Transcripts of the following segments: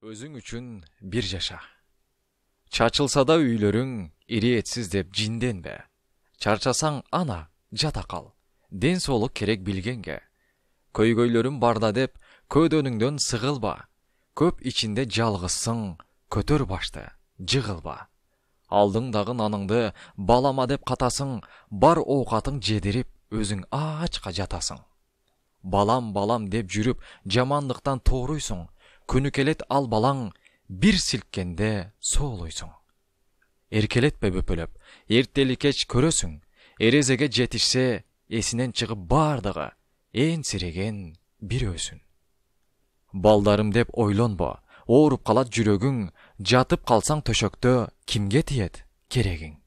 Özüң üçün bir жаша. Çaçılsa da üylörüң, iri etsiz деп жинденбе. Çarçasaң ана, жата кал. Den соолук керек билгенге. Көйгөйлөрүм барда деп, көдөнүңдөн сыгылба. Көп ичинде жалгызсың, көтөр башты, жыгылба. Алдыңдагы наныңды балама деп катасың, бар оокатың жедирип, өзүң ачка жатасың. Балам деп жүрүп, жамандыктан тооруйсуң. Күнү келет ал балаң, бир силккенде соолойсуң. Эркелетпе бөпөлөп, эртели кеч көрөсүң. Эрезеге жетишсе, эсинен чыгып бардыгы, энсиреген бирөөсүн. Балдарым деп ойлонбо, ооруп калат жүрөгүң, жатып калсаң төшөктө, кимге тиет керегиң.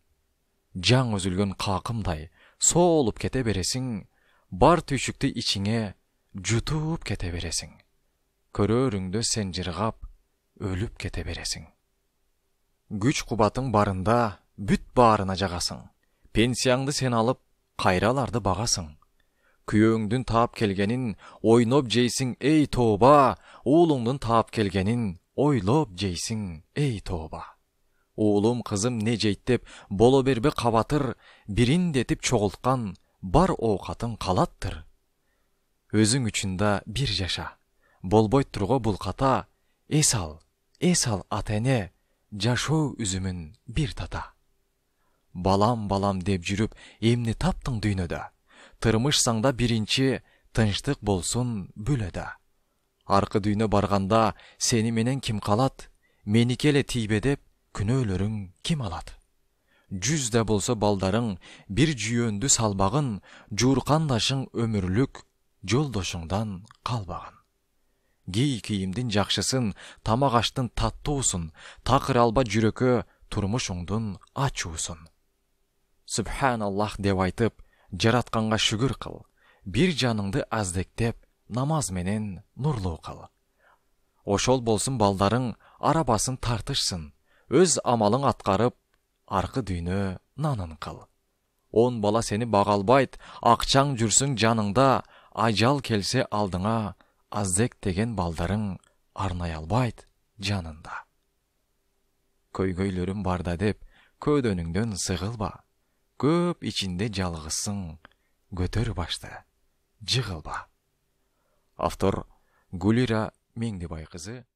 Жаң үзүлгөн какымдай, соолуп кете бересиң, бар түйшүктү ичиңе жутуп кете бересиң. Көрөрүңдө сен жыргап, өлүп кете бересиң. Күч кубатың барында бүт баарына жагасың. Пенсияңды сен алып, кайраларды багасың. Күйөөңдүн таап келгенин ойноп жейсиң, эй тооба. Уулуңдун таап келгенин ойлоп жейсиң, эй тооба. Уулум кызым не жейт деп боло бербе кабатыр, бириндетип чогулткан бар оокатың калаттыр. Өзүң үчүн да бир жаша. Болбойт турго бул ката. Эс ал ата эне, жашоо үзүмүн бир тата. Балам деп жүрүп, эмне таптың дүйнөдө? Тырмышсаң да биринчи, тынчтык болсун бүлөдө. Аркы дүйнө барганда сени менен ким калат? Меники эле тийбе деп күнөөлөрүң ким алат? 100 да болсо балдарың бир жүйөндү салбагын, жууркандашың өмүрлүк жолдошуңдан калбагын. Гий кийимдин жакшысын, тамак аштын таттуусун, такыр алба жүрөккө турмушуңдун ачуусун. Субханаллах деп айтып, жаратканга шүгүр кыл. Бир жаныңды аздектеп, намаз менен нурлуу кыл. Ошол болсун балдарың арабасын тартышсын, өз амалың аткарып, аркы дүйнө нанын кыл. 10 бала сени бага албайт, акчаң жүрсүң жаныңда, ажал келсе алдыңа, аздектеген балдарың арнай албайт жанында. Көйгөйлөрүм барда деп, көдөнүңдөн сыгылба. Көп ичинде жалгызсың, көтөр башты, жыгылба. Автор Гулира Меңдибай кызы.